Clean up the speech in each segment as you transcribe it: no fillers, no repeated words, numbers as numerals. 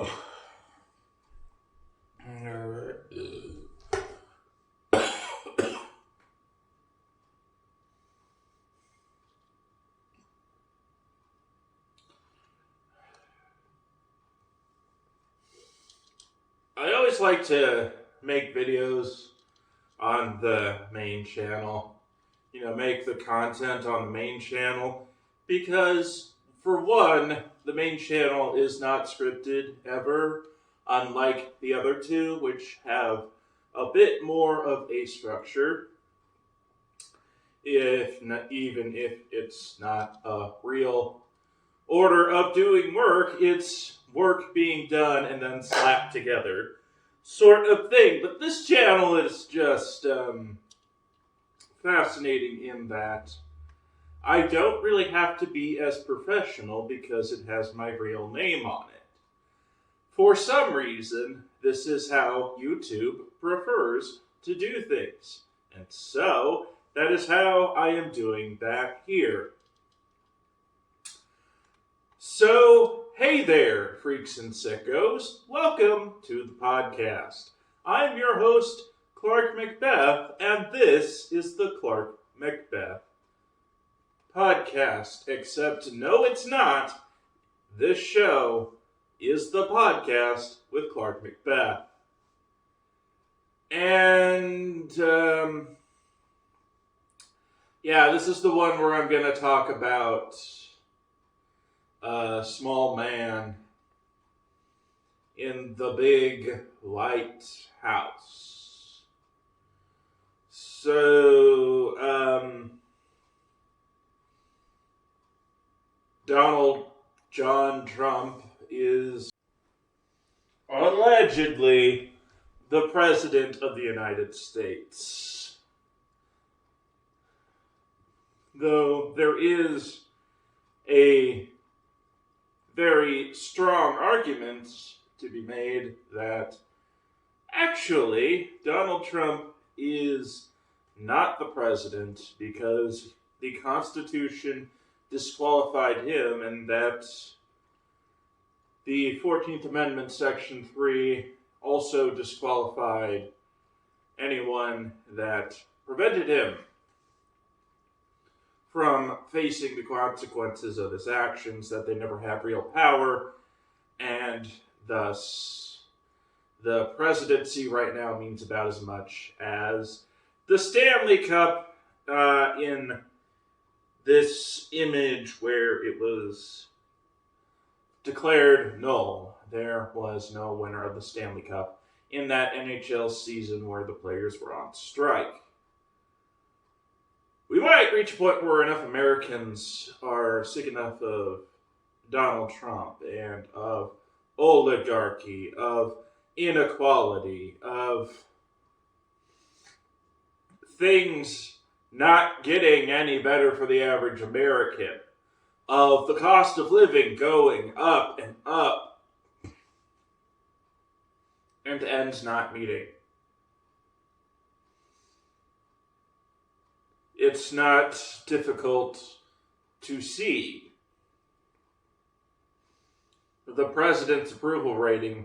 I always like to make videos on the main channel. Make the content on the main channel because, for one, the main channel is not scripted ever, unlike the other two, which have a bit more of a structure, even if it's not a real order of doing work. It's work being done and then slapped together sort of thing. But this channel is just fascinating in that I don't really have to be as professional because it has my real name on it. For some reason, this is how YouTube prefers to do things. And so, that is how I am doing that here. So, hey there, freaks and sickos. Welcome to the podcast. I'm your host, Clarke Macbeth, and this is the Clarke Macbeth podcast. Except, no, it's not. This show is the podcast with Clarke Macbeth. And, this is the one where I'm going to talk about a small man in the big white house. So, Donald John Trump is allegedly the President of the United States. Though there is a very strong argument to be made that actually Donald Trump is not the president because the Constitution disqualified him, and that the 14th Amendment, Section 3, also disqualified anyone that prevented him from facing the consequences of his actions, that they never have real power, and thus the presidency right now means about as much as the Stanley Cup in this image where it was declared null. There was no winner of the Stanley Cup in that NHL season where the players were on strike. We might reach a point where enough Americans are sick enough of Donald Trump and of oligarchy, of inequality, of things not getting any better for the average American, of the cost of living going up and up, and ends not meeting. It's not difficult to see the president's approval rating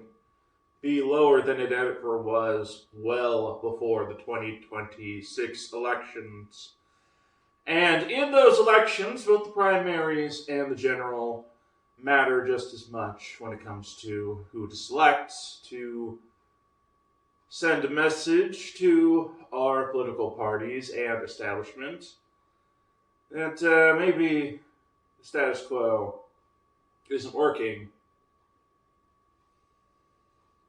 be lower than it ever was well before the 2026 elections. And in those elections, both the primaries and the general matter just as much when it comes to who to select to send a message to our political parties and establishment that maybe the status quo isn't working.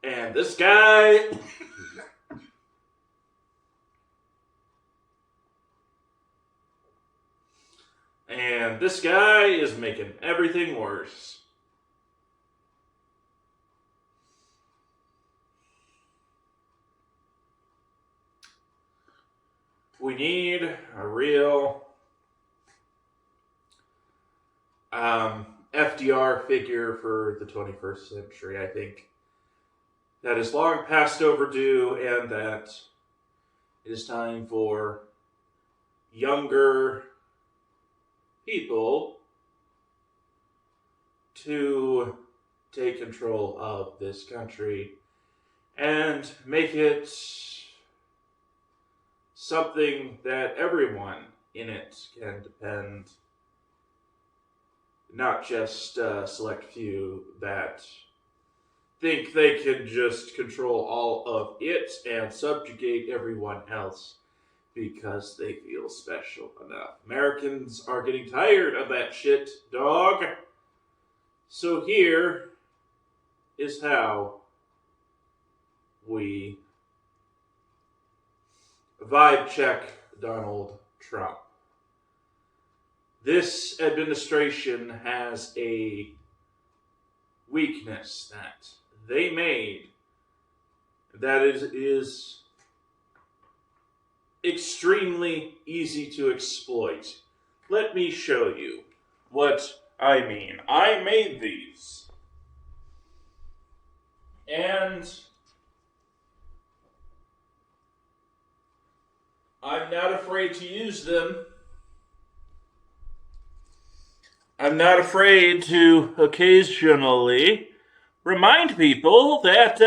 And this guy is making everything worse. We need a real FDR figure for the 21st century, I think. That is long past overdue, and that it is time for younger people to take control of this country and make it something that everyone in it can depend, not just a select few that think they can just control all of it and subjugate everyone else because they feel special enough. Americans are getting tired of that shit, dog. So here is how we vibe check Donald Trump. This administration has a weakness that they made that is extremely easy to exploit. Let me show you what I mean. I made these. And I'm not afraid to use them. I'm not afraid to occasionally remind people that,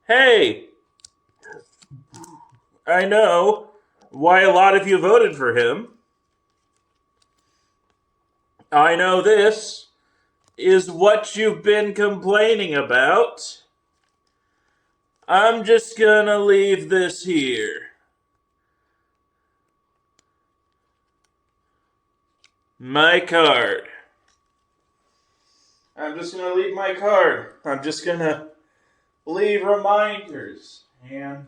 hey, I know why a lot of you voted for him. I know this is what you've been complaining about. I'm just gonna leave this here. My card. I'm just gonna leave my card. I'm just gonna leave reminders. And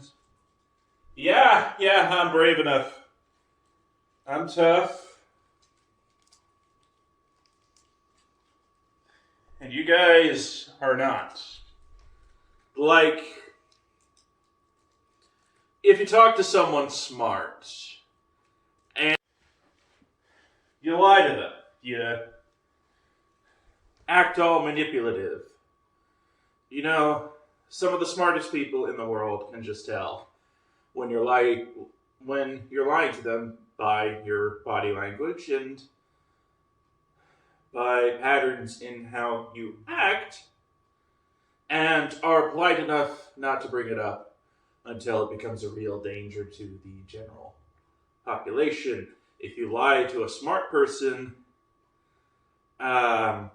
yeah, I'm brave enough. I'm tough. And you guys are not. Like, if you talk to someone smart and you lie to them, you act all manipulative, you know, some of the smartest people in the world can just tell when you're lying to them by your body language and by patterns in how you act, and are polite enough not to bring it up until it becomes a real danger to the general population. If you lie to a smart person, odds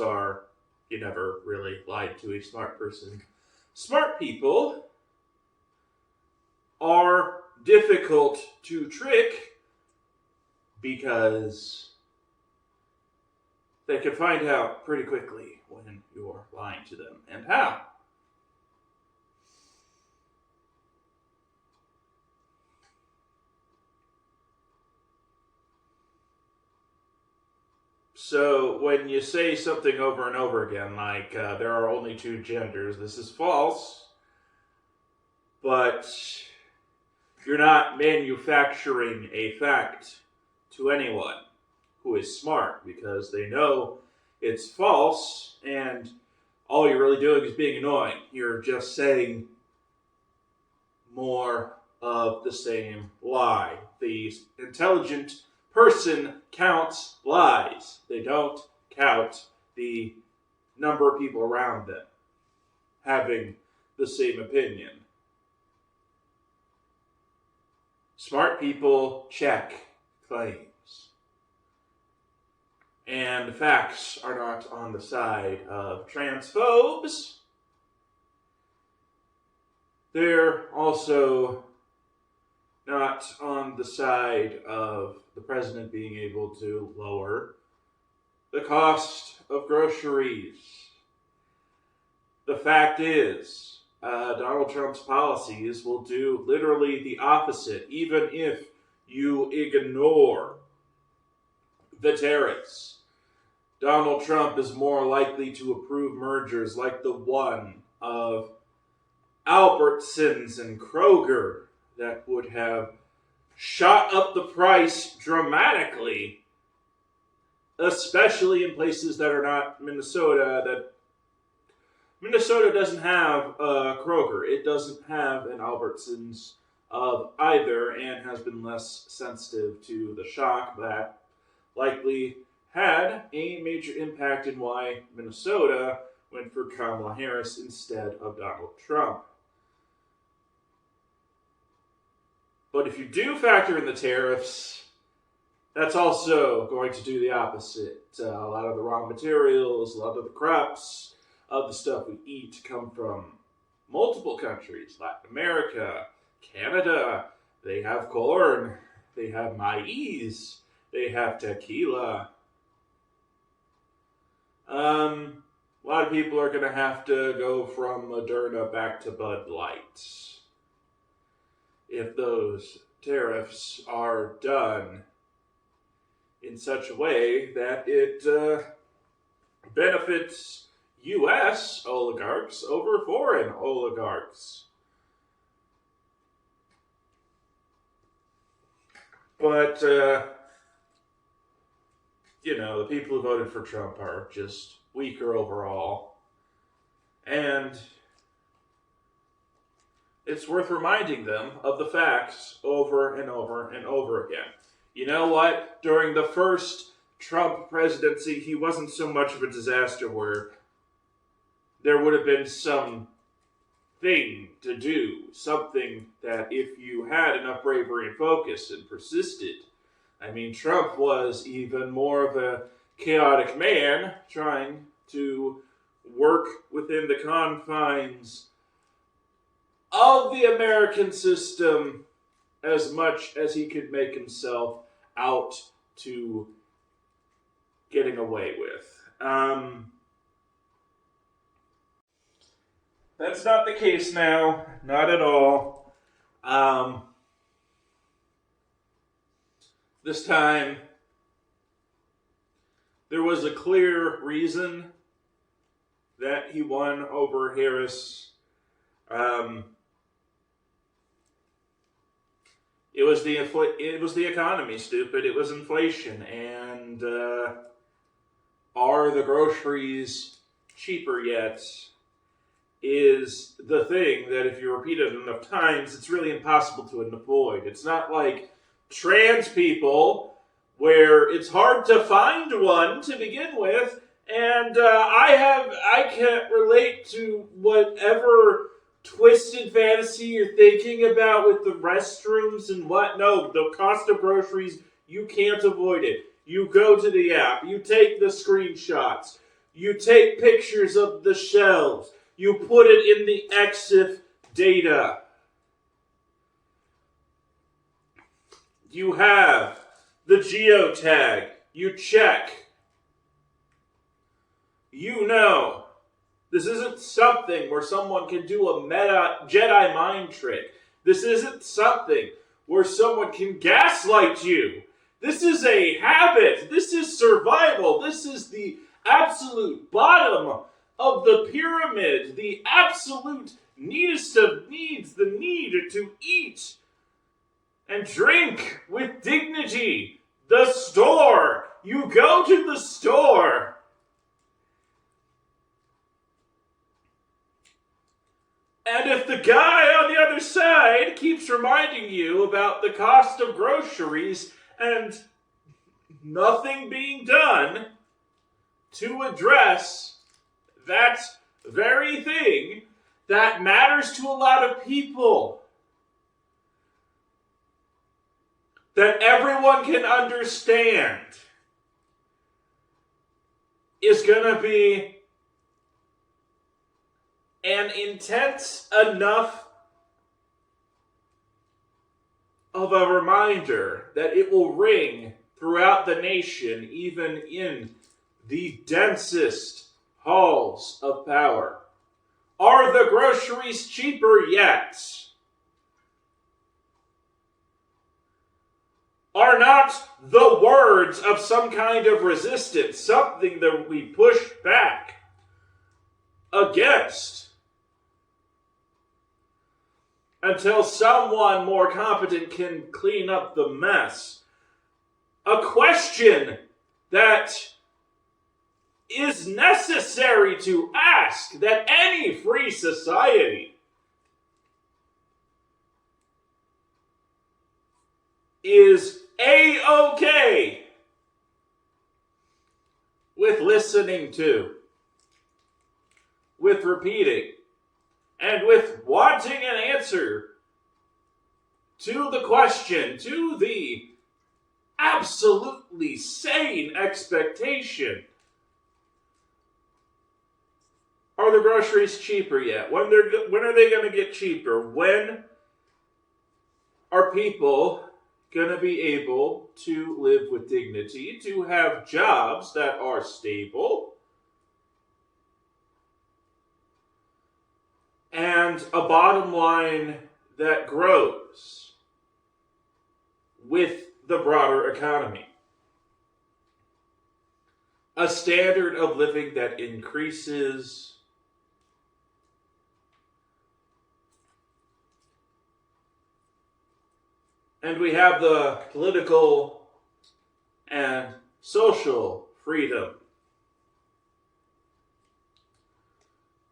are you never really lied to a smart person. Smart people are difficult to trick because they can find out pretty quickly when you're lying to them and how. So when you say something over and over again, like there are only two genders, this is false, but you're not manufacturing a fact to anyone who is smart because they know it's false and all you're really doing is being annoying. You're just saying more of the same lie. The intelligent person counts lies. They don't count the number of people around them having the same opinion. Smart people check claims. And facts are not on the side of transphobes. They're also not on the side of the president being able to lower the cost of groceries. The fact is, Donald Trump's policies will do literally the opposite, even if you ignore the tariffs. Donald Trump is more likely to approve mergers like the one of Albertsons and Kroger that would have shot up the price dramatically, especially in places that are not Minnesota. Minnesota doesn't have a Kroger. It doesn't have an Albertsons of either and has been less sensitive to the shock that likely had a major impact in why Minnesota went for Kamala Harris instead of Donald Trump. But if you do factor in the tariffs, that's also going to do the opposite. A lot of the raw materials, a lot of the crops of the stuff we eat come from multiple countries. Latin America, Canada, they have corn, they have maize, they have tequila. A lot of people are going to have to go from Moderna back to Bud Light if those tariffs are done in such a way that it benefits U.S. oligarchs over foreign oligarchs. But, the people who voted for Trump are just weaker overall. And it's worth reminding them of the facts over and over and over again. You know what? During the first Trump presidency, he wasn't so much of a disaster where there would have been some thing to do, something that if you had enough bravery and focus and persisted. I mean, Trump was even more of a chaotic man trying to work within the confines of the American system as much as he could make himself out to getting away with. That's not the case now, not at all. This time, there was a clear reason that he won over Harris. It was the economy, stupid. It was inflation, and are the groceries cheaper yet? Is the thing that if you repeat it enough times, it's really impossible to avoid. It's not like trans people, where it's hard to find one to begin with, and I can't relate to whatever twisted fantasy you're thinking about with the restrooms and what. No, the cost of groceries, you can't avoid it. You go to the app, you take the screenshots, you take pictures of the shelves, you put it in the EXIF data. You have the geotag. You check. You know. This isn't something where someone can do a meta Jedi mind trick. This isn't something where someone can gaslight you. This is a habit. This is survival. This is the absolute bottom of the pyramid. The absolute needest of needs. The need to eat and drink with dignity. The store. You go to the store. And if the guy on the other side keeps reminding you about the cost of groceries and nothing being done to address that very thing that matters to a lot of people, that everyone can understand, is going to be an intense enough of a reminder that it will ring throughout the nation, even in the densest halls of power. Are the groceries cheaper yet? Are not the words of some kind of resistance something that we push back against until someone more competent can clean up the mess? A question that is necessary to ask, that any free society is A-okay with listening to, with repeating, and with wanting an answer to the question, to the absolutely sane expectation. Are the groceries cheaper yet? When are they going to get cheaper? When are people going to be able to live with dignity, to have jobs that are stable, and a bottom line that grows with the broader economy? A standard of living that increases, and we have the political and social freedom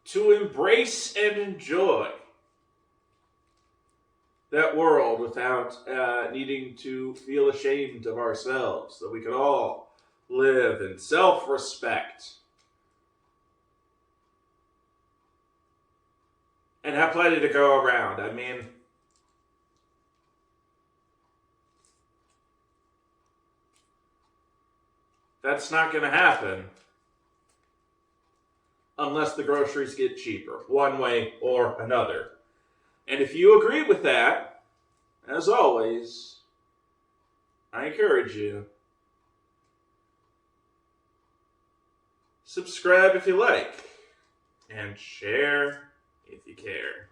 to embrace and enjoy that world without needing to feel ashamed of ourselves, that we can all live in self-respect and have plenty to go around. I mean, that's not going to happen unless the groceries get cheaper, one way or another. And if you agree with that, as always, I encourage you, subscribe if you like, and share if you care.